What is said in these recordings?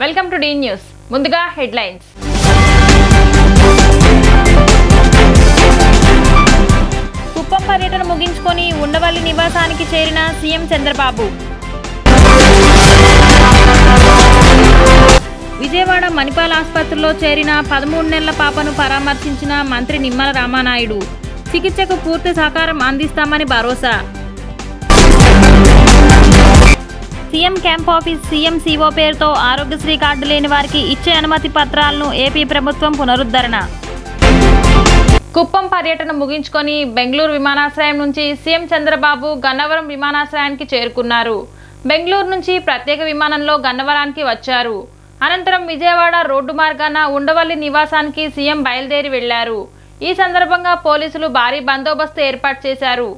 Welcome to the news. ముందుగా headlines. Kuppam పర్యటన ముగించుకొని ఉండవల్లి నివాసానికి చేరిన సీఎం చంద్రబాబు. విజయవాడ మణిపాల్ ఆసుపత్రిలో చేరిన 13 నెలల పాపను పరామర్శించిన మంత్రి నిమ్మల రామానాయుడు. చికిత్సకు పూర్తి సహకారం అందిస్తామని భరోసా. CM camp office CM CO పేరుతో ఆరోగ్యశ్రీ కార్డు లేని వారికి ఇచ్చే అనుమతి పత్రాలను ఏపీ ప్రభుత్వం పునరుద్ధరణ. కుప్పం పర్యటన ముగించుకొని బెంగళూరు విమానాశ్రయం నుంచి సీఎం చంద్రబాబు గన్నవరం విమానాశ్రయానికి చేరుకున్నారు. బెంగళూరు నుంచి ప్రత్యేక విమానంలో గన్నవరానికి వచ్చారు. అనంతరం విజయవాడ రోడ్డు మార్గాన ఉండవల్లి నివాసానికి సీఎం బయలుదేరి వెళ్లారు. ఈ సందర్భంగా పోలీసులు భారీ బందోబస్తు ఏర్పాటు చేశారు.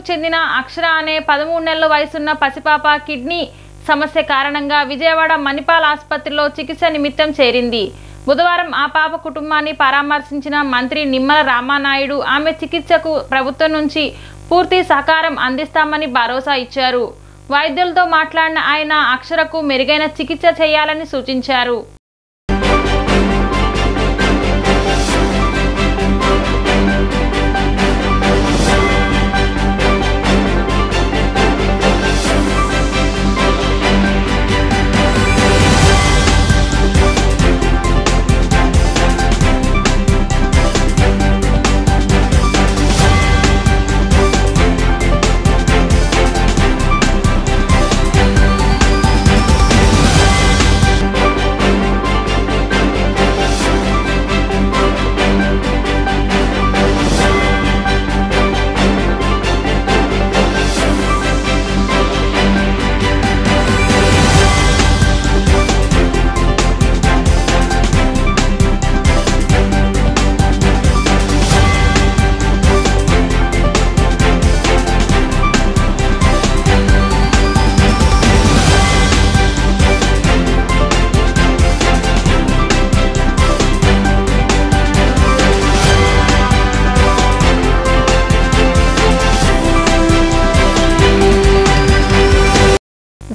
చెందిన అక్షర అనే 13 నెలల వయసున్న పసిపాప కిడ్నీ సమస్య కారణంగా విజయవాడ మణిపాల్ ఆసుపత్రిలో చికిత్స నిమిత్తం చేరింది. బుధవారం ఆ పాప కుటుంబాన్ని పరామర్శించిన మంత్రి నిమ్మల రామానాయుడు ఆమె చికిత్సకు ప్రభుత్వం నుంచి పూర్తి సహకారం అందిస్తామని భరోసా ఇచ్చారు. వైద్యులతో మాట్లాడిన ఆయన అక్షరకు మెరుగైన చికిత్స చేయాలని సూచించారు.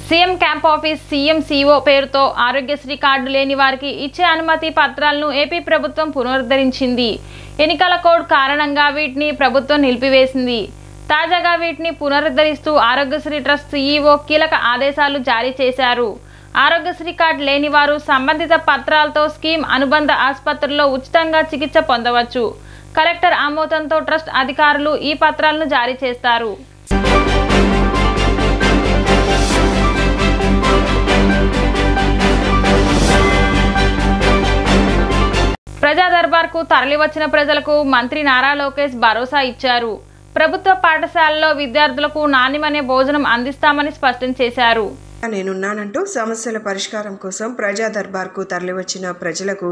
CM camp office CM CO పేరుతో ఆరోగ్యశ్రీ కార్డు లేని వారికి ఇచ్చే అనుమతి పత్రాలను ఏపీ ప్రభుత్వం పునరుద్ధరించింది. ఎన్నికల కోడ్ కారణంగా వీటిని ప్రభుత్వం నిలిపివేసింది. తాజాగా వీటిని పునరుద్ధరిస్తూ ఆరోగ్యశ్రీ ట్రస్ట్ సీఈఓ కీలక ఆదేశాలు జారీ చేశారు. ఆరోగ్యశ్రీ కార్డు లేని వారు సంబంధిత పత్రాలతో స్కీమ్ అనుబంధ ఆసుపత్రుల్లో ఉచితంగా చికిత్స పొందవచ్చు. కలెక్టర్ ఆమోదంతో ట్రస్ట్ అధికారులు ఈ పత్రాలను జారీ చేస్తారు. ప్రజా దర్బార్కు తరలివచ్చిన ప్రజలకు మంత్రి నారా లోకేష్ భరోసా ఇచ్చారు. ప్రభుత్వ పాఠశాలలో విద్యార్థులకు నాణ్యమైన భోజనం అందిస్తామని స్పష్టం చేశారు. నేనున్నానంటూ సమస్యల పరిష్కారం కోసం ప్రజా దర్బార్కు తరలివచ్చిన ప్రజలకు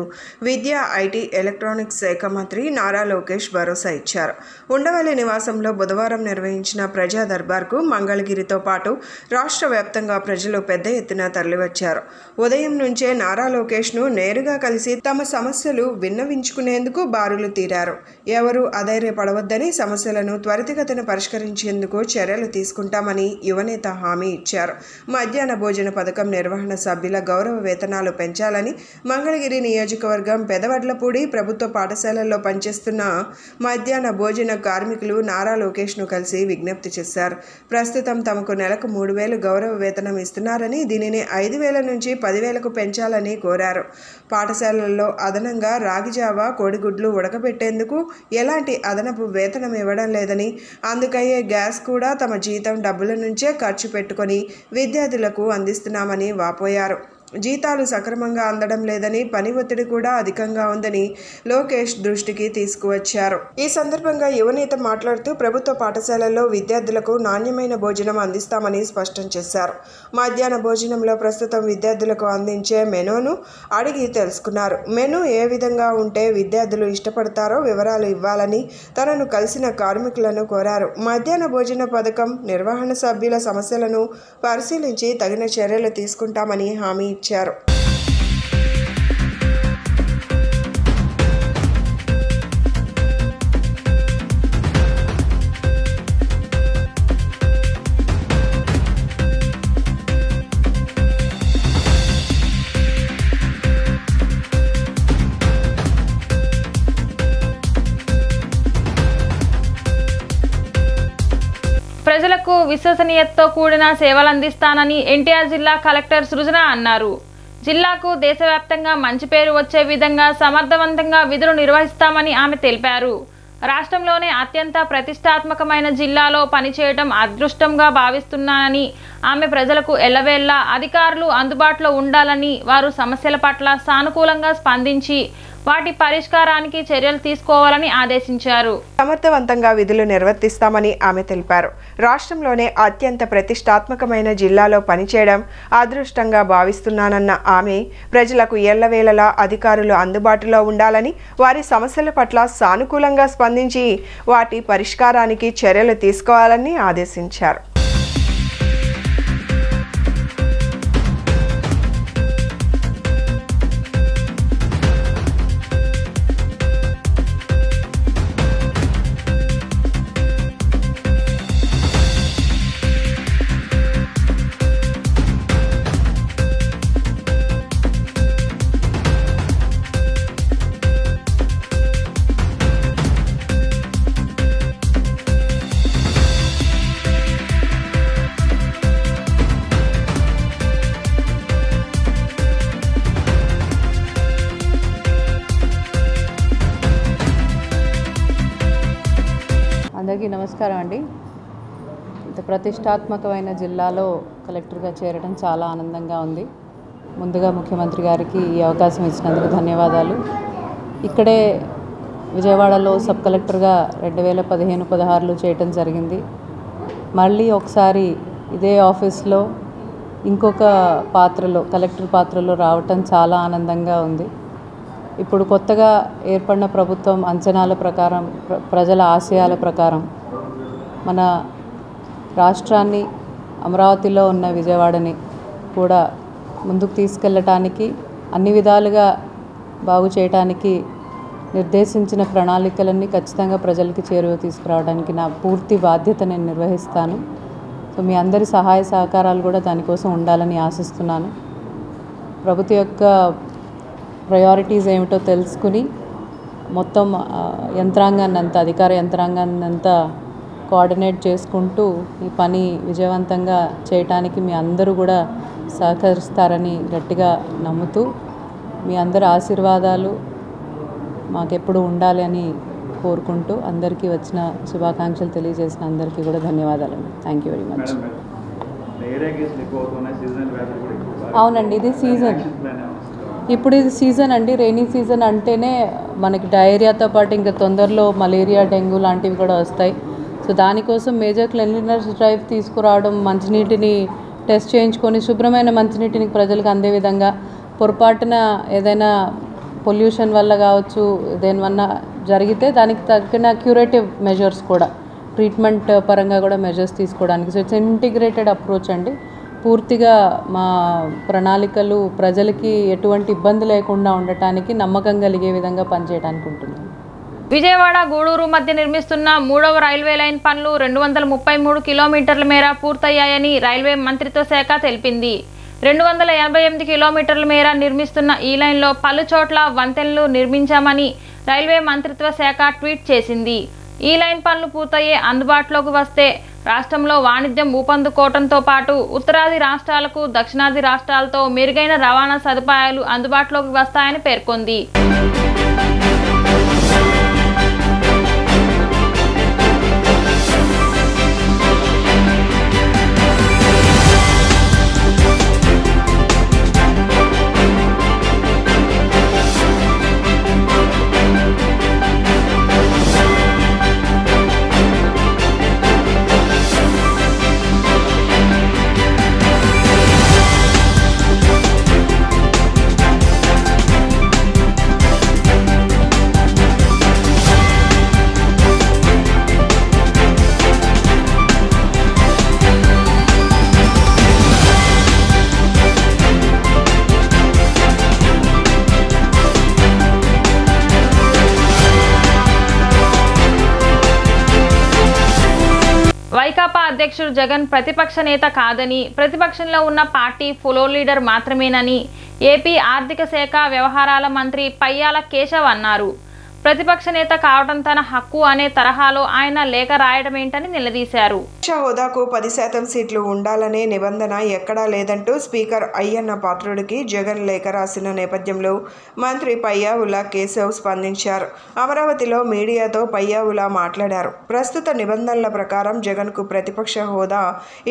విద్యా, ఐటీ, ఎలక్ట్రానిక్స్ శాఖ మంత్రి నారా లోకేష్ భరోసా ఇచ్చారు. ఉండవల్లి నివాసంలో బుధవారం నిర్వహించిన ప్రజా దర్బార్కు మంగళగిరితో పాటు రాష్ట్ర వ్యాప్తంగా ప్రజలు పెద్ద ఎత్తున తరలివచ్చారు. ఉదయం నుంచే నారా లోకేష్ను నేరుగా కలిసి తమ సమస్యలు విన్నవించుకునేందుకు బారులు తీరారు. ఎవరూ అధైర్యపడవద్దని, సమస్యలను త్వరితగతిన పరిష్కరించేందుకు చర్యలు తీసుకుంటామని యువనేత హామీ ఇచ్చారు. మధ్యాహ్న భోజన పథకం నిర్వహణ సభ్యుల గౌరవ వేతనాలు పెంచాలని మంగళగిరి నియోజకవర్గం పెదవడ్లపూడి ప్రభుత్వ పాఠశాలల్లో పనిచేస్తున్న మధ్యాహ్న భోజన కార్మికులు నారా లోకేష్ను కలిసి విజ్ఞప్తి చేశారు. ప్రస్తుతం తమకు నెలకు 3,000 గౌరవ వేతనం ఇస్తున్నారని, దీనిని 5,000 నుంచి 10,000కు పెంచాలని కోరారు. పాఠశాలల్లో అదనంగా రాగిజావా, కోడిగుడ్లు ఉడకబెట్టేందుకు ఎలాంటి అదనపు వేతనం ఇవ్వడం లేదని, అందుకయ్యే గ్యాస్ కూడా తమ జీతం డబ్బుల నుంచే ఖర్చు పెట్టుకొని విద్యార్థులకు అందిస్తున్నామని వాపోయారు. జీతాలు సక్రమంగా అందడం లేదని, పని ఒత్తిడి కూడా అధికంగా ఉందని లోకేష్ దృష్టికి తీసుకువచ్చారు. ఈ సందర్భంగా యువనేత మాట్లాడుతూ ప్రభుత్వ పాఠశాలల్లో విద్యార్థులకు నాణ్యమైన భోజనం అందిస్తామని స్పష్టం చేశారు. మధ్యాహ్న భోజనంలో ప్రస్తుతం విద్యార్థులకు అందించే మెనూను అడిగి తెలుసుకున్నారు. మెనూ ఏ విధంగా ఉంటే విద్యార్థులు ఇష్టపడతారో వివరాలు ఇవ్వాలని తనను కలిసిన కార్మికులను కోరారు. మధ్యాహ్న భోజన పథకం నిర్వహణ సభ్యుల సమస్యలను పరిశీలించి తగిన చర్యలు తీసుకుంటామని హామీ ఇచ్చారు. ప్రజలకు విశ్వసనీయతతో కూడిన సేవలు అందిస్తానని ఎన్టీఆర్ జిల్లా కలెక్టర్ సృజన అన్నారు. జిల్లాకు దేశవ్యాప్తంగా మంచి పేరు వచ్చే విధంగా సమర్థవంతంగా విధులు నిర్వహిస్తామని ఆమె తెలిపారు. రాష్ట్రంలోనే అత్యంత ప్రతిష్టాత్మకమైన జిల్లాలో పనిచేయడం అదృష్టంగా భావిస్తున్నానని ఆమె ప్రజలకు ఎల్లవేళలా అధికారులు అందుబాటులో ఉండాలని, వారు సమస్యల పట్ల సానుకూలంగా స్పందించి వాటి పరిష్కారానికి చర్యలు తీసుకోవాలని ఆదేశించారు. సమర్థవంతంగా విధులు నిర్వర్తిస్తామని ఆమె తెలిపారు. రాష్ట్రంలోనే అత్యంత ప్రతిష్టాత్మకమైన జిల్లాలో పనిచేయడం అదృష్టంగా భావిస్తున్నానన్న ఆమె ప్రజలకు ఎల్లవేళలా అధికారులు అందుబాటులో ఉండాలని, వారి సమస్యల పట్ల సానుకూలంగా స్పందించి వాటి పరిష్కారానికి చర్యలు తీసుకోవాలని ఆదేశించారు. అందరికీ నమస్కారం అండి. ఇంత ప్రతిష్టాత్మకమైన జిల్లాలో కలెక్టర్గా చేరడం చాలా ఆనందంగా ఉంది. ముందుగా ముఖ్యమంత్రి గారికి ఈ అవకాశం ఇచ్చినందుకు ధన్యవాదాలు. ఇక్కడే విజయవాడలో సబ్ కలెక్టర్గా 2015-16లో చేయటం జరిగింది. మళ్ళీ ఒకసారి ఇదే ఆఫీస్లో ఇంకొక పాత్రలో, కలెక్టర్ పాత్రలో రావటం చాలా ఆనందంగా ఉంది. ఇప్పుడు కొత్తగా ఏర్పడిన ప్రభుత్వం అంచనాల ప్రకారం, ప్రజల ఆశయాల ప్రకారం మన రాష్ట్రాన్ని, అమరావతిలో ఉన్న విజయవాడని కూడా ముందుకు తీసుకెళ్ళటానికి, అన్ని విధాలుగా బాగు చేయడానికి నిర్దేశించిన ప్రణాళికలన్నీ ఖచ్చితంగా ప్రజలకి చేరువ తీసుకురావడానికి నా పూర్తి బాధ్యత నేను నిర్వహిస్తాను. సో మీ అందరి సహాయ సహకారాలు కూడా దానికోసం ఉండాలని ఆశిస్తున్నాను. ప్రభుత్వం యొక్క ప్రయారిటీస్ ఏమిటో తెలుసుకుని మొత్తం యంత్రాంగాన్ని అంతా, అధికార యంత్రాంగాన్ని అంతా కోఆర్డినేట్ చేసుకుంటూ ఈ పని విజయవంతంగా చేయటానికి మీ అందరూ కూడా సహకరిస్తారని గట్టిగా నమ్ముతూ, మీ అందరి ఆశీర్వాదాలు మాకెప్పుడు ఉండాలి అని కోరుకుంటూ అందరికీ వచ్చిన శుభాకాంక్షలు తెలియజేసిన అందరికీ కూడా ధన్యవాదాలండి. Thank you very much. అవునండి, ఇది సీజన్. ఇప్పుడు ఇది సీజన్ అండి, రెయినీ సీజన్ అంటేనే మనకి డయేరియాతో పాటు ఇంకా తొందరలో మలేరియా, డెంగ్యూ లాంటివి కూడా వస్తాయి. సో దానికోసం మేజర్ క్లెన్లీనెస్ డ్రైవ్ తీసుకురావడం, మంచినీటిని టెస్ట్ చేయించుకొని శుభ్రమైన మంచినీటిని ప్రజలకు అందే విధంగా, పొరపాటున ఏదైనా పొల్యూషన్ వల్ల కావచ్చు, దేనివల్ల జరిగితే దానికి తగిన క్యూరేటివ్ మెజర్స్ కూడా, ట్రీట్మెంట్ పరంగా కూడా మెజర్స్ తీసుకోవడానికి. సో ఇట్స్ ఇంటిగ్రేటెడ్ అప్రోచ్ అండి. పూర్తిగా మా ప్రణాళికలు ప్రజలకి ఎటువంటి ఇబ్బంది లేకుండా ఉండటానికి, నమ్మకం కలిగే విధంగా పనిచేయడానికి ఉంటుంది. విజయవాడ గూడూరు మధ్య నిర్మిస్తున్న 3వ రైల్వే లైన్ పనులు 233 కిలోమీటర్ల మేర పూర్తయ్యాయని రైల్వే మంత్రిత్వ శాఖ తెలిపింది. 288 కిలోమీటర్ల మేర నిర్మిస్తున్న ఈ లైన్లో పలు చోట్ల వంతెనలు నిర్మించామని రైల్వే మంత్రిత్వ శాఖ ట్వీట్ చేసింది. ఈ లైన్ పనులు పూర్తయ్యే అందుబాటులోకి వస్తే రాష్ట్రంలో వాణిజ్యం ఊపందుకోవడంతో పాటు ఉత్తరాది రాష్ట్రాలకు, దక్షిణాది రాష్ట్రాలతో మెరుగైన రవాణా సదుపాయాలు అందుబాటులోకి వస్తాయని పేర్కొంది. అధ్యక్షుడు జగన్ ప్రతిపక్ష నేత కాదని, ప్రతిపక్షంలో ఉన్న పార్టీ ఫ్లోర్ లీడర్ మాత్రమేనని ఏపీ ఆర్థిక శాఖ వ్యవహారాల మంత్రి పయ్యాల కేశవ్ అన్నారు. ప్రతిపక్ష నేత కావడం తన హక్కు అనే తరహాలో ఆయన లేఖ రాయడం ఏంటని నిలదీశారు. హోదాకు 10% సీట్లు ఉండాలనే నిబంధన ఎక్కడా లేదంటూ స్పీకర్ అయ్యన్న పాత్రుడికి జగన్ లేఖ రాసిన నేపథ్యంలో మంత్రి పయ్యావుల కేశవ్ స్పందించారు. అమరావతిలో మీడియాతో పయ్యావుల మాట్లాడారు. ప్రస్తుత నిబంధనల ప్రకారం జగన్కు ప్రతిపక్ష హోదా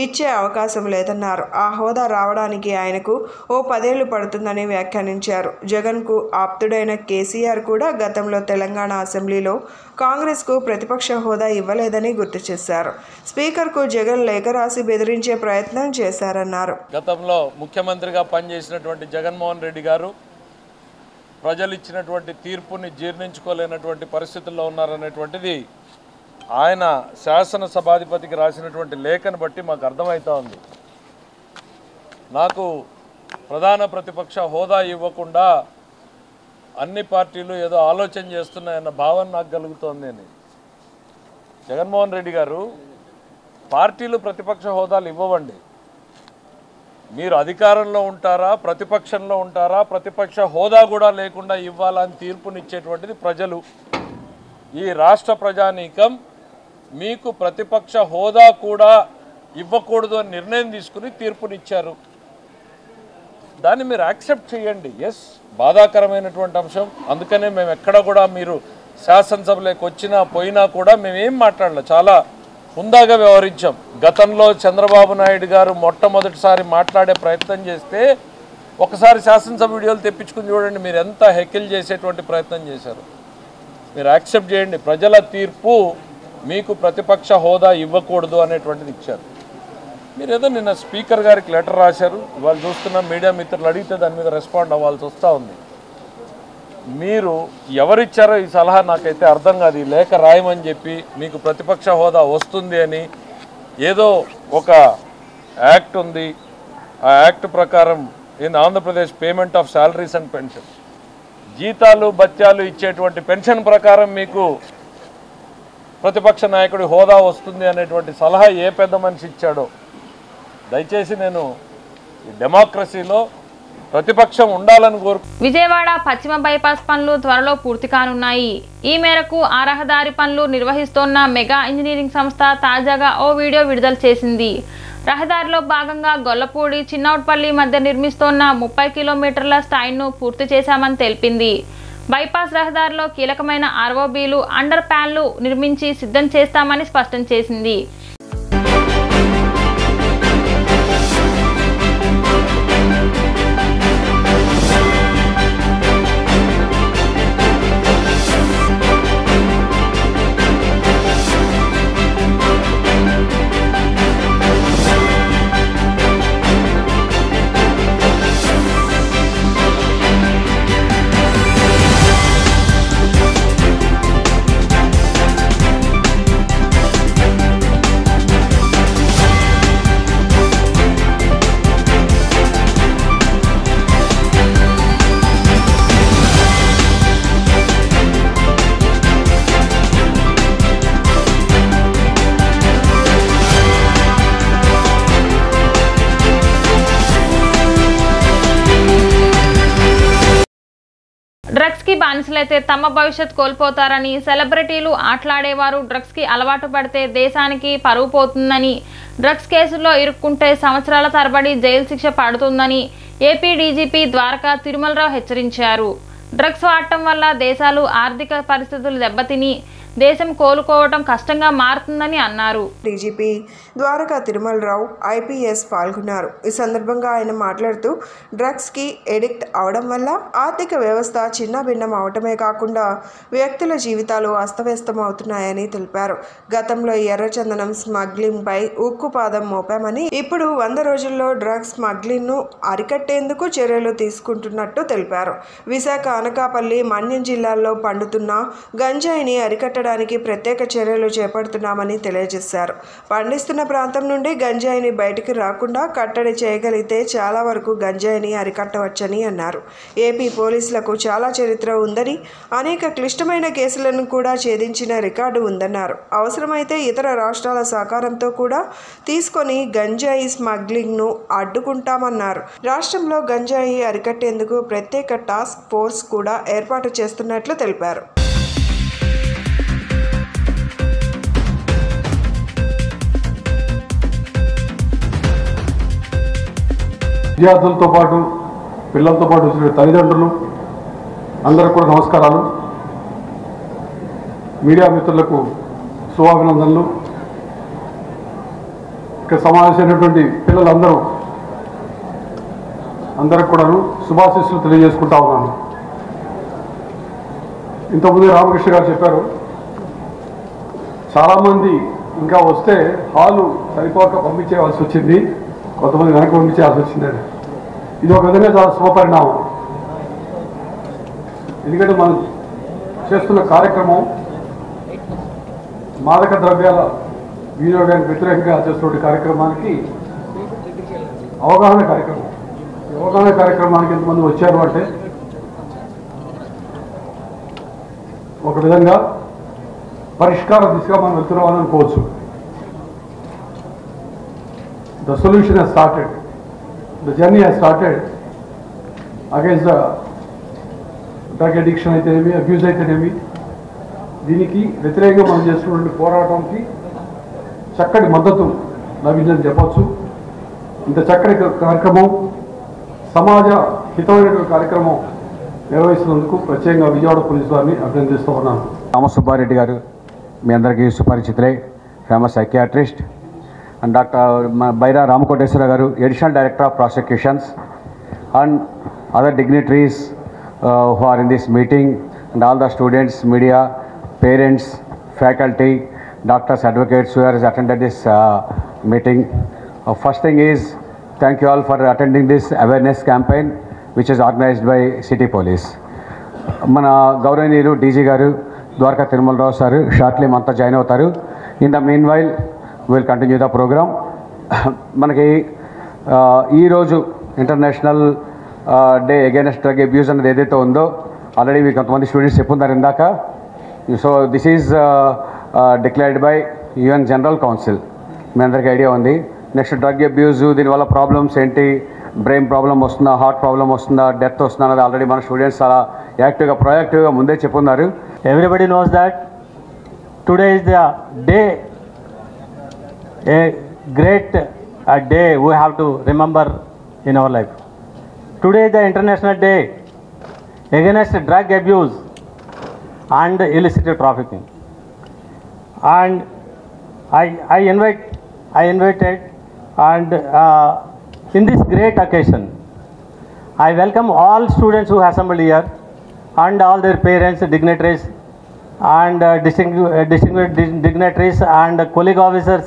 ఇచ్చే అవకాశం లేదన్నారు. ఆ హోదా రావడానికి ఆయనకు ఓ 10 ఏళ్లు పడుతుందని వ్యాఖ్యానించారు. జగన్కు ఆప్తుడైన కేసీఆర్ కూడా గతంలో తెలంగాణ అసెంబ్లీలో కాంగ్రెస్కు ప్రతిపక్ష హోదా ఇవ్వలేదని గుర్తు చేశారు. స్పీకర్కు జగన్ లేఖ రాసి బెదిరించే ప్రయత్నం చేశారన్నారు. గతంలో ముఖ్యమంత్రిగా పనిచేసినటువంటి జగన్మోహన్ రెడ్డి గారు ప్రజలు ఇచ్చినటువంటి తీర్పుని జీర్ణించుకోలేనటువంటి పరిస్థితుల్లో ఉన్నారనేటువంటిది ఆయన శాసనసభాధిపతికి రాసినటువంటి లేఖను బట్టి మాకు అర్థమవుతా ఉంది. నాకు ప్రధాన ప్రతిపక్ష హోదా ఇవ్వకుండా అన్ని పార్టీలు ఏదో ఆలోచన చేస్తున్నాయన్న భావన నాకు కలుగుతోంది అని. జగన్మోహన్ రెడ్డి గారు, పార్టీలు ప్రతిపక్ష హోదాలు ఇవ్వవండి. మీరు అధికారంలో ఉంటారా, ప్రతిపక్షంలో ఉంటారా, ప్రతిపక్ష హోదా కూడా లేకుండా ఇవ్వాలని తీర్పునిచ్చేటువంటిది ప్రజలు. ఈ రాష్ట్ర ప్రజానీకం మీకు ప్రతిపక్ష హోదా కూడా ఇవ్వకూడదు అని నిర్ణయం తీసుకుని తీర్పునిచ్చారు. దాన్ని మీరు యాక్సెప్ట్ చేయండి. ఎస్, బాధాకరమైనటువంటి అంశం. అందుకనే మేము ఎక్కడ కూడా మీరు శాసనసభలోకి వచ్చినా పోయినా కూడా మేమేం మాట్లాడలే, చాలా హుందాగా వ్యవహరించాం. గతంలో చంద్రబాబు నాయుడు గారు మొట్టమొదటిసారి మాట్లాడే ప్రయత్నం చేస్తే ఒకసారి శాసనసభ వీడియోలు తెప్పించుకుని చూడండి, మీరు ఎంత హెకిల్ చేసేటువంటి ప్రయత్నం చేశారు. మీరు యాక్సెప్ట్ చేయండి. ప్రజల తీర్పు మీకు ప్రతిపక్ష హోదా ఇవ్వకూడదు అనేటువంటిది ఇచ్చారు. మీరు ఏదో నిన్న స్పీకర్ గారికి లెటర్ రాశారు. ఇవాళ చూస్తున్న మీడియా మిత్రులు అడిగితే దాని మీద రెస్పాండ్ అవ్వాల్సి వస్తూ ఉంది. మీరు ఎవరిచ్చారో ఈ సలహా నాకైతే అర్థం కాదు. ఈ లేఖ రాయమని చెప్పి మీకు ప్రతిపక్ష హోదా వస్తుంది అని ఏదో ఒక యాక్ట్ ఉంది, ఆ యాక్ట్ ప్రకారం Andhra Pradesh payment of salaries and pension, జీతాలు బత్యాలు ఇచ్చేటువంటి పెన్షన్ ప్రకారం మీకు ప్రతిపక్ష నాయకుడి హోదా వస్తుంది అనేటువంటి సలహా ఏ పెద్ద మనిషి ఇచ్చాడో. దయచేసి నేను ఈ డెమోక్రసీలో ప్రతిపక్షం ఉండాలని విజయవాడ పశ్చిమ బైపాస్ పనులు త్వరలో పూర్తి కానున్నాయి. ఈ మేరకు ఆ రహదారి పనులు నిర్వహిస్తోన్న మెగా ఇంజనీరింగ్ సంస్థ తాజాగా ఓ వీడియో విడుదల చేసింది. రహదారిలో భాగంగా గొల్లపూడి చిన్నౌట్పల్లి మధ్య నిర్మిస్తోన్న 30 కిలోమీటర్ల స్టైన్ను పూర్తి చేశామని తెలిపింది. బైపాస్ రహదారిలో కీలకమైన ఆర్ఓబీలు, అండర్ ప్యాన్లు నిర్మించి సిద్ధం చేస్తామని స్పష్టం చేసింది. డ్రగ్స్ కి బానిసలైతే తమ భవిష్యత్ కోల్పోతారని, సెలబ్రిటీలు ఆటలాడేవారు డ్రగ్స్ కి అలవాటు పడితే దేశానికి పరువు పోతుందని, డ్రగ్స్ కేసుల్లో ఇరుక్కుంటే సంవత్సరాల తరబడి జైలు శిక్ష పడుతుందని ఏపీ డీజీపీ ద్వారకా తిరుమలరావు హెచ్చరించారు. డ్రగ్స్ వాడటం వల్ల దేశాలు ఆర్థిక పరిస్థితులు దెబ్బతిని దేశం కోలుకోవడం కష్టంగా మారుతుందని అన్నారు. డీజీపీ ద్వారకా తిరుమలరావు ఐపీఎస్ పాల్గొన్నారు. ఈ సందర్భంగా ఆయన మాట్లాడుతూ డ్రగ్స్కి ఎడిక్ట్ అవడం వల్ల ఆర్థిక వ్యవస్థ చిన్నభిన్నం అవటమే కాకుండా వ్యక్తుల జీవితాలు అస్తవ్యస్తం అవుతున్నాయని తెలిపారు. గతంలో ఎర్రచందనం స్మగ్లింగ్పై ఉక్కుపాదం మోపామని, ఇప్పుడు 100 రోజుల్లో డ్రగ్స్ స్మగ్లింగ్ను అరికట్టేందుకు చర్యలు తీసుకుంటున్నట్టు తెలిపారు. విశాఖ, అనకాపల్లి, మన్యం జిల్లాల్లో పండుతున్న గంజాయిని అరికట్ట అరికట్టడానికి ప్రత్యేక చర్యలు చేపడుతున్నామని తెలియజేశారు. పండిస్తున్న ప్రాంతం నుండి గంజాయిని బయటికి రాకుండా కట్టడి చేయగలిగితే చాలా వరకు గంజాయిని అరికట్టవచ్చని అన్నారు. ఏపీ పోలీసులకు చాలా చరిత్ర ఉందని, అనేక క్లిష్టమైన కేసులను కూడా ఛేదించిన రికార్డు ఉందన్నారు. అవసరమైతే ఇతర రాష్ట్రాల సహకారంతో కూడా తీసుకొని గంజాయి స్మగ్లింగ్ను అడ్డుకుంటామన్నారు. రాష్ట్రంలో గంజాయి అరికట్టేందుకు ప్రత్యేక టాస్క్ ఫోర్స్ కూడా ఏర్పాటు చేస్తున్నట్లు తెలిపారు. విద్యార్థులతో పాటు పిల్లలతో పాటు వచ్చిన తల్లిదండ్రులు అందరికీ కూడా నమస్కారాలు. మీడియా మిత్రులకు శుభాభినందనలు. ఇక్కడ సమావేశమైనటువంటి పిల్లలందరూ అందరికి కూడాను శుభాశీస్సులు తెలియజేసుకుంటా ఉన్నాను. ఇంతకుముందే రామకృష్ణ గారు చెప్పారు, చాలామంది ఇంకా వస్తే హాలు సరిపోక పంపించేయాల్సి వచ్చింది, కొంతమంది వెనక్కి పంపించేయాల్సి వచ్చిందని. ఇది ఒక విధంగా చాలా శుభపరిణామం. ఎందుకంటే మనం చేస్తున్న కార్యక్రమం మాదక ద్రవ్యాల వినియోగానికి వ్యతిరేకంగా చేస్తున్న కార్యక్రమానికి అవగాహన కార్యక్రమం. అవగాహన కార్యక్రమానికి ఎంతమంది వచ్చారు అంటే ఒక విధంగా పరిష్కార దిశగా మనం వెళ్తున్నామని అనుకోవచ్చు. The solution has started. The journey has started against the drug addiction అయితేనేమి, అబ్యూజ్ అయితేనేమి, దీనికి వ్యతిరేకంగా మనం చేస్తున్నటువంటి పోరాటానికి చక్కటి మద్దతు లభించిందని చెప్పవచ్చు. ఇంత చక్కటి కార్యక్రమం, సమాజ హితమైనటువంటి కార్యక్రమం నిర్వహిస్తున్నందుకు ప్రత్యేకంగా విజయవాడ పోలీసు వారిని అభినందిస్తూ ఉన్నాను. రామసుబ్బారెడ్డి గారు మీ అందరికీ సుపరిచితులే, famous psychiatrist. And doctor Baira Ramakoteswara garu, additional director of prosecutions, and other dignitaries who are in this meeting, and all the students, media, parents, faculty, doctors, advocates who have attended this meeting. First thing is, thank you all for attending this awareness campaign which is organized by City Police. మన గౌరవనీయులు DG garu Dwaraka Tirumalarao sir shortly మనతో join అవుతారు. In the meanwhile will continue the programme. మనకి ఈరోజు international day against drug abuse అనేది ఏదైతే ఉందో already మీకు కొంతమంది స్టూడెంట్స్ చెప్పున్నారు ఇందాక. So this is declared by UN general council. మీ అందరికీ ఐడియా ఉంది. నెక్స్ట్ డ్రగ్ అబ్యూస్, దీనివల్ల ప్రాబ్లమ్స్ ఏంటి, బ్రెయిన్ ప్రాబ్లం వస్తుందా, హార్ట్ ప్రాబ్లం వస్తుందా, డెత్ వస్తుందా అనేది ఆల్రెడీ మన స్టూడెంట్స్ చాలా యాక్టివ్గా ప్రొయాక్టివ్గా ముందే చెప్పున్నారు. Everybody knows that today is the day, a great day we have to remember in our life. Today is the International Day against drug abuse and illicit trafficking. And I invited and in this great occasion, I welcome all students who assembled here and all their parents, dignitaries and distinguished dignitaries and colleague officers,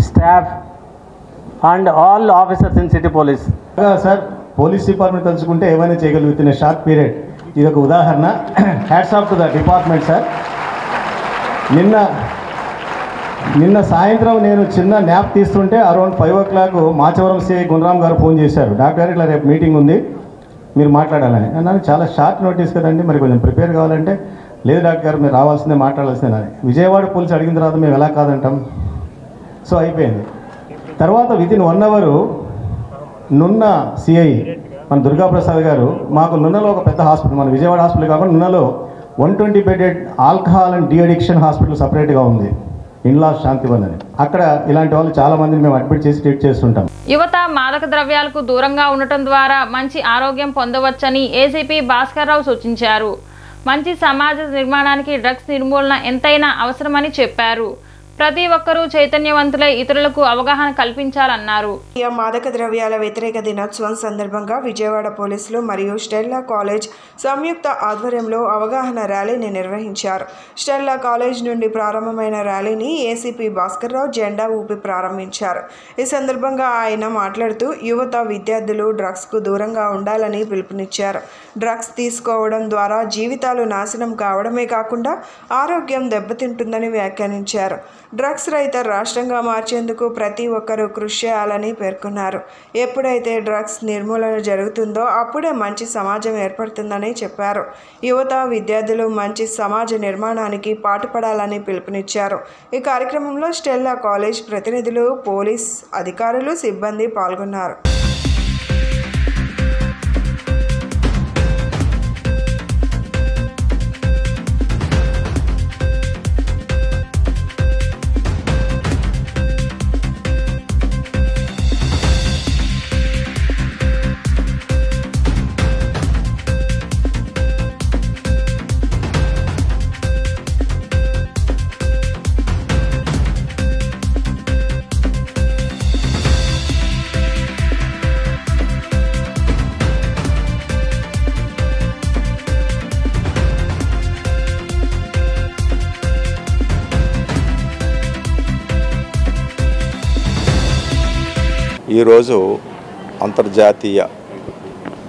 staff and all officers in City Police. Sir, police department తలుచుకుంటే ఏమైనా చేయగలరు with in a short period. ఇది ఒక ఉదాహరణ. Hats off to the department sir. నిన్న సాయంత్రం నేను చిన్న న్యాప్ తీస్తుంటే అరౌండ్ 5 o'clock మాచవరం సిఐ గుండ్రామ్ గారు ఫోన్ చేశారు, డాక్టర్ ఇట్లా రేపు మీటింగ్ ఉంది మీరు మాట్లాడాలని. నాకు చాలా షార్ట్ నోటీస్ కదండి, మరి కొంచెం ప్రిపేర్ కావాలంటే లేదు డాక్టర్ గారు మీరు రావాల్సిందే, మాట్లాడాల్సిందే అని. విజయవాడ పోలీసు అడిగిన తర్వాత మేము ఎలా కాదంటాం. సో అయిపోయింది. తర్వాత విత్ ఇన్ 1 hour నున్న సిఐ మన దుర్గాప్రసాద్ గారు మాకు నున్నలో ఒక పెద్ద హాస్పిటల్, మన విజయవాడ హాస్పిటల్ కాకుండా నున్నలో 120 bedded alcohol and deaddiction hospital సపరేట్గా ఉంది, ఇన్లాస్ శాంతివన్ అని. అక్కడ ఇలాంటి వాళ్ళు చాలా మందిని మేము అడ్మిట్ చేసి ట్రీట్ చేస్తుంటాం. యువత మాదక ద్రవ్యాలకు దూరంగా ఉండటం ద్వారా మంచి ఆరోగ్యం పొందవచ్చని ఏసీపీ భాస్కర్ రావు సూచించారు. మంచి సమాజ నిర్మాణానికి డ్రగ్స్ నిర్మూలన ఎంతైనా అవసరమని చెప్పారు. ప్రతి ఒక్కరూ చైతన్యవంతులై ఇతరులకు అవగాహన కల్పించాలన్నారు. మాదక ద్రవ్యాల వ్యతిరేక దినోత్సవం సందర్భంగా విజయవాడ పోలీసులు మరియు స్టెల్లా కాలేజ్ సంయుక్త ఆధ్వర్యంలో అవగాహన ర్యాలీని నిర్వహించారు. స్టెల్లా కాలేజ్ నుండి ప్రారంభమైన ర్యాలీని ఏసీపీ భాస్కర్ రావు జెండా ఊపి ప్రారంభించారు. ఈ సందర్భంగా ఆయన మాట్లాడుతూ యువత, విద్యార్థులు డ్రగ్స్కు దూరంగా ఉండాలని పిలుపునిచ్చారు. డ్రగ్స్ తీసుకోవడం ద్వారా జీవితాలు నాశనం కావడమే కాకుండా ఆరోగ్యం దెబ్బతింటుందని వ్యాఖ్యానించారు. డ్రగ్స్ రహిత రాష్ట్రంగా మార్చేందుకు ప్రతి ఒక్కరూ కృషి చేయాలని పేర్కొన్నారు. ఎప్పుడైతే డ్రగ్స్ నిర్మూలన జరుగుతుందో అప్పుడే మంచి సమాజం ఏర్పడుతుందని చెప్పారు. యువత, విద్యార్థులు మంచి సమాజ నిర్మాణానికి పాటుపడాలని పిలుపునిచ్చారు. ఈ కార్యక్రమంలో స్టెల్లా కాలేజ్ ప్రతినిధులు, పోలీస్ అధికారులు, సిబ్బంది పాల్గొన్నారు. ఈరోజు అంతర్జాతీయ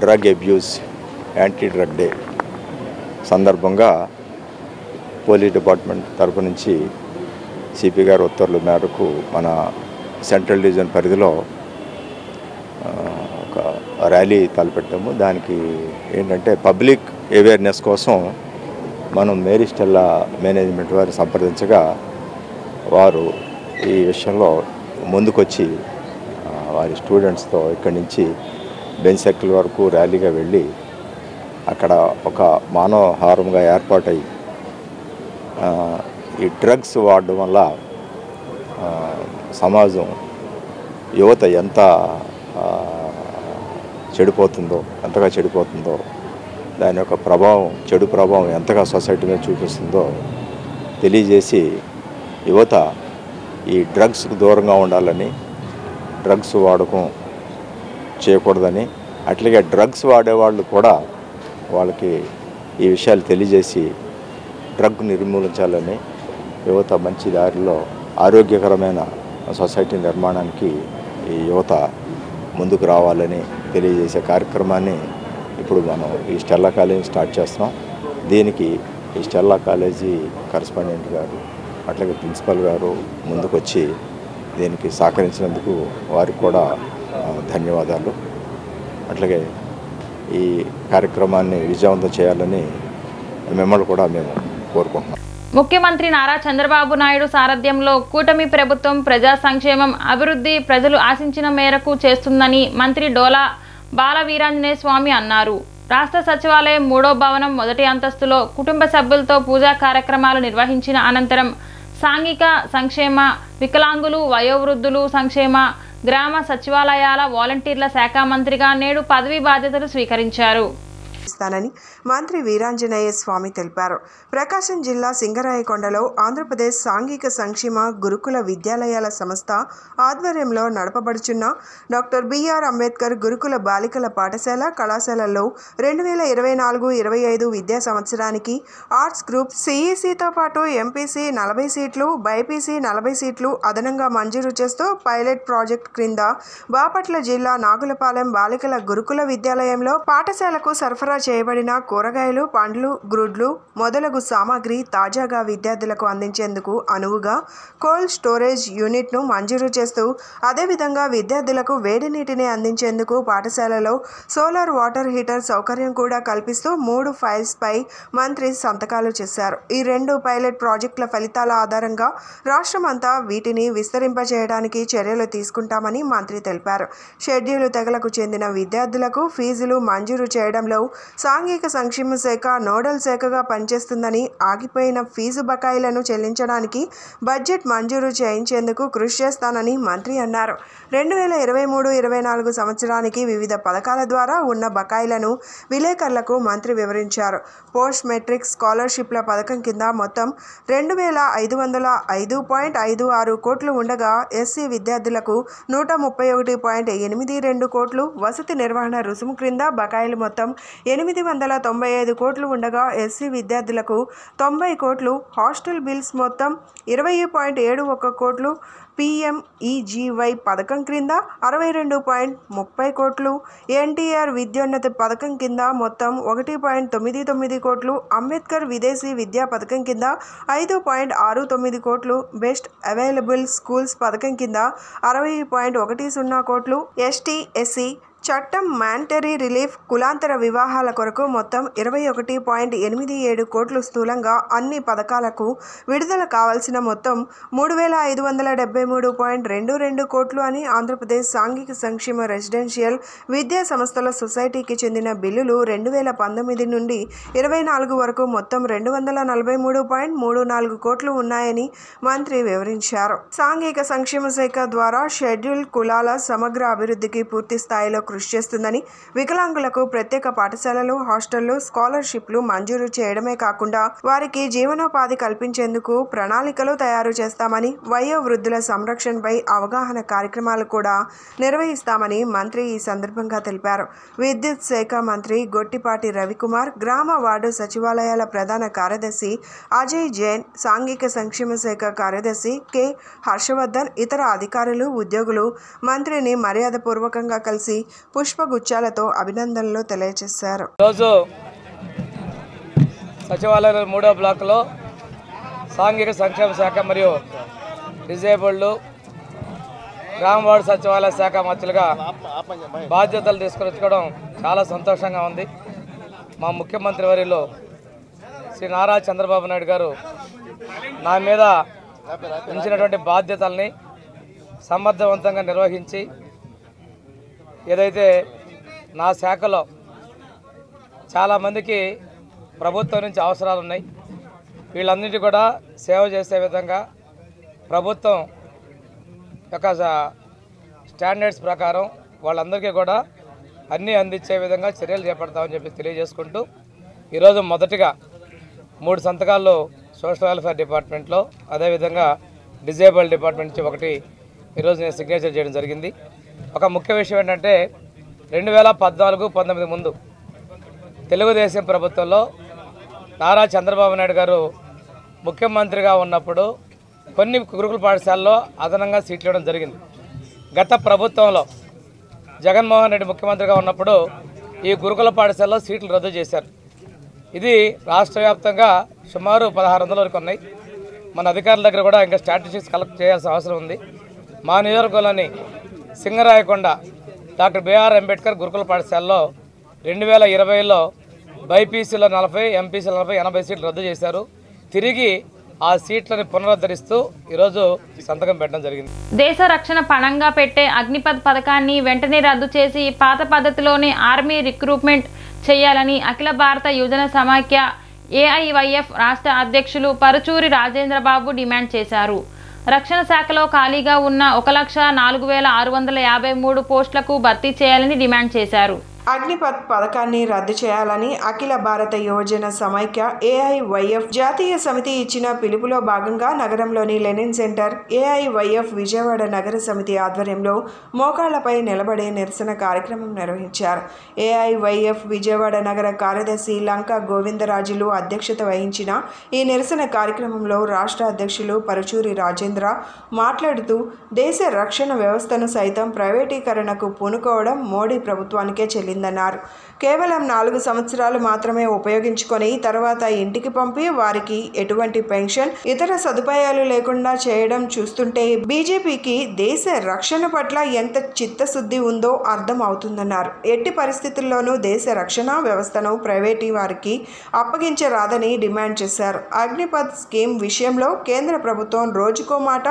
drug abuse anti drug day సందర్భంగా పోలీస్ డిపార్ట్మెంట్ తరపు నుంచి సిపి గారి ఉత్తర్వుల మేరకు మన సెంట్రల్ డివిజన్ పరిధిలో ఒక ర్యాలీ తలపెట్టాము. దానికి ఏంటంటే పబ్లిక్ అవేర్నెస్ కోసం మనం మేరీ స్టెల్లా మేనేజ్మెంట్ వారిని సంప్రదించగా వారు ఈ విషయంలో ముందుకొచ్చి వారి స్టూడెంట్స్తో ఇక్కడి నుంచి బెంచ్ సర్కిల్ వరకు ర్యాలీగా వెళ్ళి అక్కడ ఒక మానవహారంగా ఏర్పాటై ఈ డ్రగ్స్ వాడడం వల్ల సమాజం, యువత ఎంతగా చెడిపోతుందో, దాని యొక్క ప్రభావం, చెడు ప్రభావం ఎంతగా సొసైటీ మీద చూపిస్తుందో తెలియజేసి యువత ఈ డ్రగ్స్కు దూరంగా ఉండాలని, డ్రగ్స్ వాడకం చేయకూడదని, అట్లాగే డ్రగ్స్ వాడేవాళ్ళు కూడా వాళ్ళకి ఈ విషయాలు తెలియజేసి డ్రగ్ నిర్మూలించాలని, యువత మంచి దారిలో ఆరోగ్యకరమైన సొసైటీ నిర్మాణానికి ఈ యువత ముందుకు రావాలని తెలియజేసే కార్యక్రమాన్ని ఇప్పుడు మనం ఈ స్టెల్లా కాలేజీ స్టార్ట్ చేస్తున్నాం. దీనికి ఈ స్టెల్లా కాలేజీ కరెస్పాండెంట్ గారు అట్లాగే ప్రిన్సిపల్ గారు ముందుకొచ్చి దీనికి సహకరించినందుకు వారికి కూడా ధన్యవాదాలు. అట్లాగే ఈ కార్యక్రమాన్ని విజయవంతం చేయాలని మిమ్మల్ని కూడా మేము కోరుకుంటున్నాం. ముఖ్యమంత్రి నారా చంద్రబాబు నాయుడు సారథ్యంలో కూటమి ప్రభుత్వం ప్రజా సంక్షేమం, అభివృద్ధి ప్రజలు ఆశించిన మేరకు చేస్తుందని మంత్రి డోలా బాల వీరాంజనేయ స్వామి అన్నారు. రాష్ట్ర సచివాలయం 3వ భవనం మొదటి అంతస్తులో కుటుంబ సభ్యులతో పూజా కార్యక్రమాలు నిర్వహించిన అనంతరం సాంఘిక సంక్షేమ, వికలాంగులు, వయోవృద్ధులు సంక్షేమ, గ్రామ సచివాలయాల వాలంటీర్ల శాఖ మంత్రిగా నేడు పదవీ బాధ్యతలు స్వీకరించారు. ఇస్తానని మంత్రి వీరాంజనేయ స్వామి తెలిపారు. ప్రకాశం జిల్లా సింగరాయకొండలో ఆంధ్రప్రదేశ్ సాంఘిక సంక్షేమ గురుకుల విద్యాలయాల సంస్థ ఆధ్వర్యంలో నడపబడుచున్న డాక్టర్ బిఆర్ అంబేద్కర్ గురుకుల బాలికల పాఠశాల, కళాశాలల్లో 2024-25 విద్యా సంవత్సరానికి ఆర్ట్స్ గ్రూప్ సిఈసితో పాటు ఎంపీసీ 40 సీట్లు, బైపీసీ 40 సీట్లు అదనంగా మంజూరు చేస్తూ పైలట్ ప్రాజెక్ట్ క్రింద బాపట్ల జిల్లా నాగులపాలెం బాలికల గురుకుల విద్యాలయంలో పాఠశాలకు సరఫరా చేయబడిన కూరగాయలు, పండ్లు, గ్రుడ్లు మొదలగు సామాగ్రి తాజాగా విద్యార్థులకు అందించేందుకు అనువుగా కోల్డ్ స్టోరేజ్ యూనిట్ను మంజూరు చేస్తూ, అదేవిధంగా విద్యార్థులకు వేడి నీటిని అందించేందుకు పాఠశాలలో సోలార్ వాటర్ హీటర్ సౌకర్యం కూడా కల్పిస్తూ 3 ఫైల్స్పై మంత్రి సంతకాలు చేశారు. ఈ 2 పైలట్ ప్రాజెక్టుల ఫలితాల ఆధారంగా రాష్ట్రమంతా వీటిని విస్తరింపజేయడానికి చర్యలు తీసుకుంటామని మంత్రి తెలిపారు. షెడ్యూల్ తెగలకు చెందిన విద్యార్థులకు ఫీజులు మంజూరు చేయడంలో సాంఘిక సంక్షేమ శాఖ నోడల్ శాఖగా పనిచేస్తుందని, ఆగిపోయిన ఫీజు బకాయిలను చెల్లించడానికి బడ్జెట్ మంజూరు చేయించేందుకు కృషి చేస్తానని మంత్రి అన్నారు. 2023-24 సంవత్సరానికి వివిధ పథకాల ద్వారా ఉన్న బకాయిలను విలేకరులకు మంత్రి వివరించారు. పోస్ట్ మెట్రిక్ స్కాలర్షిప్ల పథకం కింద మొత్తం 2,505.56 కోట్లు ఉండగా ఎస్సీ విద్యార్థులకు 131.82 కోట్లు, వసతి నిర్వహణ రుసుము క్రింద బకాయిలు మొత్తం 895 కోట్లు ఉండగా ఎస్సీ విద్యార్థులకు 90 కోట్లు, హాస్టల్ బిల్స్ మొత్తం 20.71 కోట్లు, PMEGY పథకం క్రింద 62.30 కోట్లు, ఎన్టీఆర్ విద్యోన్నతి పథకం కింద మొత్తం 1.99 కోట్లు, అంబేద్కర్ విదేశీ విద్యా పథకం కింద 5.69 కోట్లు, బెస్ట్ అవైలబుల్ స్కూల్స్ పథకం కింద 60.10 కోట్లు, ఎస్టీ ఎస్సీ చట్టం మ్యాండటరీ రిలీఫ్ కులాంతర వివాహాల కొరకు మొత్తం 21.87 కోట్లు స్థూలంగా అన్ని పథకాలకు విడుదల కావాల్సిన మొత్తం 3573.22 కోట్లు అని ఆంధ్రప్రదేశ్ సాంఘిక సంక్షేమ రెసిడెన్షియల్ విద్యా సంస్థల సొసైటీకి చెందిన బిల్లులు 2019 నుండి 24 వరకు మొత్తం 243.34 కోట్లు ఉన్నాయని మంత్రి వివరించారు. సాంఘిక సంక్షేమ శాఖ ద్వారా షెడ్యూల్ కులాల సమగ్ర అభివృద్ధికి పూర్తి స్థాయిలో కృషి చేస్తుందని, వికలాంగులకు ప్రత్యేక పాఠశాలలు, హాస్టళ్లు, స్కాలర్షిప్లు మంజూరు చేయడమే కాకుండా వారికి జీవనోపాధి కల్పించేందుకు ప్రణాళికలు తయారు చేస్తామని, వయో వృద్ధుల సంరక్షణపై అవగాహన కార్యక్రమాలు కూడా నిర్వహిస్తామని మంత్రి ఈ సందర్భంగా తెలిపారు. విద్యుత్ శాఖ మంత్రి గొట్టిపాటి రవికుమార్, గ్రామ వార్డు సచివాలయాల ప్రధాన కార్యదర్శి అజయ్ జైన్, సాంఘిక సంక్షేమ శాఖ కార్యదర్శి కె హర్షవర్ధన్, ఇతర అధికారులు, ఉద్యోగులు మంత్రిని మర్యాదపూర్వకంగా కలిసి పుష్పగుచ్చాలతో అభినందనలు తెలియజేశారు. ఈరోజు సచివాలయం 3వ బ్లాక్లో సాంఘిక సంక్షేమ శాఖ మరియు డిజేబుల్డ్ గ్రామ వార్డు సచివాలయ శాఖ మంత్రులుగా బాధ్యతలు తీసుకొచ్చుకోవడం చాలా సంతోషంగా ఉంది. మా ముఖ్యమంత్రి వర్యులు శ్రీ నారా చంద్రబాబు నాయుడు గారు నా మీద ఉంచినటువంటి బాధ్యతల్ని సమర్థవంతంగా నిర్వహించి ఏదైతే నా శాఖలో చాలామందికి ప్రభుత్వం నుంచి అవసరాలు ఉన్నాయి, వీళ్ళన్నిటి కూడా సేవ చేసే విధంగా ప్రభుత్వం యొక్క స్టాండర్డ్స్ ప్రకారం వాళ్ళందరికీ కూడా అన్నీ అందించే విధంగా చర్యలు చేపడతామని చెప్పి తెలియజేసుకుంటూ ఈరోజు మొదటిగా 3 సంతకాలు సోషల్ వెల్ఫేర్ డిపార్ట్మెంట్లో, అదేవిధంగా డిజేబుల్డ్ డిపార్ట్మెంట్ నుంచి ఒకటి ఈరోజు నేను సిగ్నేచర్ చేయడం జరిగింది. ఒక ముఖ్య విషయం ఏంటంటే 2014-19 ముందు తెలుగుదేశం ప్రభుత్వంలో నారా చంద్రబాబు నాయుడు గారు ముఖ్యమంత్రిగా ఉన్నప్పుడు కొన్ని గురుకుల పాఠశాలలో అదనంగా సీట్లు ఇవ్వడం జరిగింది. గత ప్రభుత్వంలో జగన్మోహన్ రెడ్డి ముఖ్యమంత్రిగా ఉన్నప్పుడు ఈ గురుకుల పాఠశాలలో సీట్లు రద్దు చేశారు. ఇది రాష్ట్ర వ్యాప్తంగా సుమారు 1600 వరకు ఉన్నాయి. మన అధికారుల దగ్గర కూడా ఇంకా స్టాటిస్టిక్స్ కలెక్ట్ చేయాల్సిన అవసరం ఉంది. మా నియోజకవర్గంలోని సింగరాయకొండ డాక్టర్ బిఆర్ అంబేద్కర్ గురుకుల పాఠశాలలో 2020లో బైపీసీలో 40, ఎంపీసీలో 40, 80 సీట్లు రద్దు చేశారు. తిరిగి ఆ సీట్లను పునరుద్ధరిస్తూ ఈరోజు సంతకం పెట్టడం జరిగింది. దేశ రక్షణ పణంగా పెట్టే అగ్నిపథ్ పథకాన్ని వెంటనే రద్దు చేసి పాత పద్ధతిలోనే ఆర్మీ రిక్రూట్మెంట్ చేయాలని అఖిల భారత యువజన సమాఖ్య ఏఐవైఎఫ్ రాష్ట్ర అధ్యక్షులు పరుచూరి రాజేంద్రబాబు డిమాండ్ చేశారు. రక్షణ శాఖలో ఖాళీగా ఉన్న 1,04,653 పోస్టులకు భర్తీ చేయాలని డిమాండ్ చేశారు. అగ్నిపథ్ పథకాన్ని రద్దు చేయాలని అఖిల భారత యువజన సమైక్య ఏఐవైఎఫ్ జాతీయ సమితి ఇచ్చిన పిలుపులో భాగంగా నగరంలోని లెనిన్ సెంటర్ ఏఐవైఎఫ్ విజయవాడ నగర సమితి ఆధ్వర్యంలో మోకాళ్లపై నిలబడే నిరసన కార్యక్రమం నిర్వహించారు. ఏఐవైఎఫ్ విజయవాడ నగర కార్యదర్శి లంకా గోవిందరాజులు అధ్యక్షత వహించిన ఈ నిరసన కార్యక్రమంలో రాష్ట్ర అధ్యక్షులు పరుచూరి రాజేంద్ర మాట్లాడుతూ దేశ రక్షణ వ్యవస్థను సైతం ప్రైవేటీకరణకు పూనుకోవడం మోడీ ప్రభుత్వానికే చెల్లిందన్నారు. కేవలం 4 సంవత్సరాలు మాత్రమే ఉపయోగించుకొని తర్వాత ఇంటికి పంపి వారికి ఎటువంటి పెన్షన్, ఇతర సదుపాయాలు లేకుండా చేయడం చూస్తుంటే బీజేపీకి దేశ రక్షణ పట్ల ఎంత చిత్తశుద్ధి ఉందో అర్థం అవుతుందన్నారు. ఎట్టి పరిస్థితుల్లోనూ దేశ రక్షణ వ్యవస్థను ప్రైవేటీ వారికి అప్పగించరాదని డిమాండ్ చేశారు. అగ్నిపథ్ స్కీమ్ విషయంలో కేంద్ర ప్రభుత్వం రోజుకో మాట,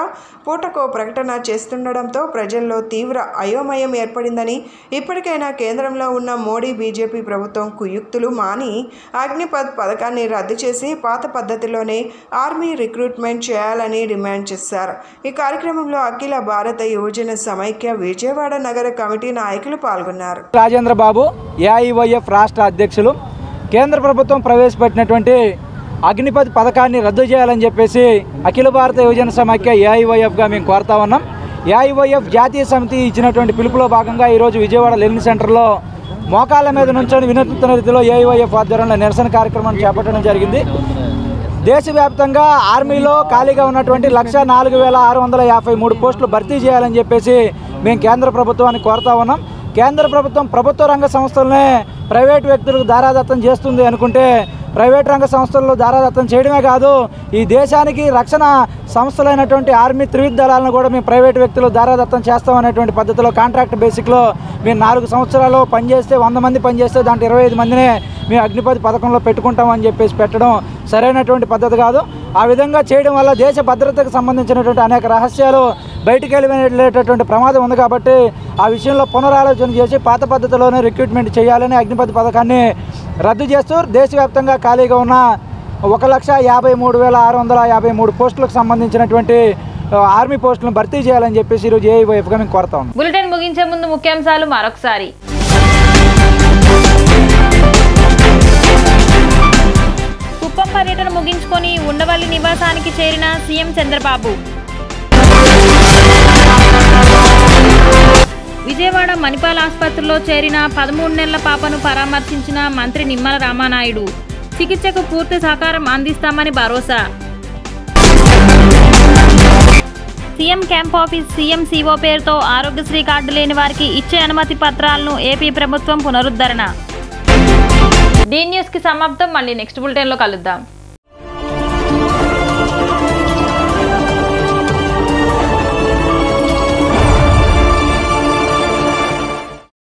పూటకో ప్రకటన చేస్తుండడంతో ప్రజల్లో తీవ్ర అయోమయం ఏర్పడిందని, ఇప్పటికైనా కేంద్రంలో ఉన్న మోడీ బీజేపీ ప్రభుత్వం కుయుక్తులు మాని అగ్నిపథ్ పథకాన్ని రద్దు చేసి పాత పద్ధతిలోనే ఆర్మీ రిక్రూట్మెంట్ చేయాలని డిమాండ్ చేశారు. ఈ కార్యక్రమంలో అఖిల భారత యువజన సమైక్య విజయవాడ నగర కమిటీ నాయకులు పాల్గొన్నారు. రాజేంద్రబాబు ఏఐవైఎఫ్ రాష్ట్ర అధ్యక్షులు కేంద్ర ప్రభుత్వం ప్రవేశపెట్టినటువంటి అగ్నిపథ్ పథకాన్ని రద్దు చేయాలని చెప్పేసి అఖిల భారత యువజన సమైక్య ఏఐవైఎఫ్గా మేము కోరుతా ఉన్నాం. ఏఐవైఎఫ్ జాతీయ సమితి ఇచ్చినటువంటి పిలుపులో భాగంగా ఈరోజు విజయవాడ లెనిన్ సెంటర్లో మోకాళ్ళ మీద నుంచొని వినూత్న రీతిలో ఏఐవైఎఫ్ ఆధ్వర్యంలో నిరసన కార్యక్రమాన్ని చేపట్టడం జరిగింది. దేశవ్యాప్తంగా ఆర్మీలో ఖాళీగా ఉన్నటువంటి 1,04,653 పోస్టులు భర్తీ చేయాలని చెప్పేసి మేము కేంద్ర ప్రభుత్వాన్ని కోరుతా ఉన్నాం. కేంద్ర ప్రభుత్వం ప్రభుత్వ రంగ సంస్థలనే ప్రైవేటు వ్యక్తులకు దారాదత్తం చేస్తుంది అనుకుంటే ప్రైవేట్ రంగ సంస్థల్లో దారాదత్తం చేయడమే కాదు, ఈ దేశానికి రక్షణ సంస్థలైనటువంటి ఆర్మీ త్రివిధ దళాలను కూడా మేము ప్రైవేటు వ్యక్తులు దారాదత్తం చేస్తామనేటువంటి పద్ధతిలో కాంట్రాక్ట్ బేసిక్లో మేము 4 సంవత్సరాలు పనిచేస్తే 100 మంది పనిచేస్తే దాంట్లో 25 మందినే మేము అగ్నిపథ్ పథకంలో పెట్టుకుంటామని చెప్పేసి పెట్టడం సరైనటువంటి పద్ధతి కాదు. ఆ విధంగా చేయడం వల్ల దేశ భద్రతకు సంబంధించినటువంటి అనేక రహస్యాలు బయటికి వెళ్ళేటటువంటి ప్రమాదం ఉంది. కాబట్టి ఆ విషయంలో పునరాలోచన చేసి పాత పద్ధతిలోనే రిక్రూట్మెంట్ చేయాలని అగ్నిపథ్ పథకాన్ని రద్దు చేస్తూ దేశవ్యాప్తంగా ఖాళీగా ఉన్న 1,53,653 పోస్టులకు సంబంధించినటువంటి ఆర్మీ పోస్టులను భర్తీ చేయాలని చెప్పేసి ఈరోజు ఏఐవైఎఫ్గా మేము కోరుతా ఉన్నాం. బులెటిన్ ముగించే ముందు ముఖ్యాంశాలు మరొకసారి. కుప్పం పర్యటన ముగించుకొని ఉండవల్లి నివాసానికి చేరిన సీఎం చంద్రబాబు. విజయవాడ మణిపాల్ ఆసుపత్రిలో చేరిన 13 నెలల పాపను పరామర్శించిన మంత్రి నిమ్మల రామానాయుడు. చికిత్సకు పూర్తి సహకారం అందిస్తామని భరోసా. సీఎం క్యాంప్ ఆఫీస్ సీఎంసీఓ పేరుతో ఆరోగ్యశ్రీ కార్డు లేని వారికి ఇచ్చే అనుమతి పత్రాలను ఏపీ ప్రభుత్వం పునరుద్ధరణ. డి న్యూస్కి సమాప్తం. మళ్ళీ నెక్స్ట్ బులెటిన్లో కలుద్దాం.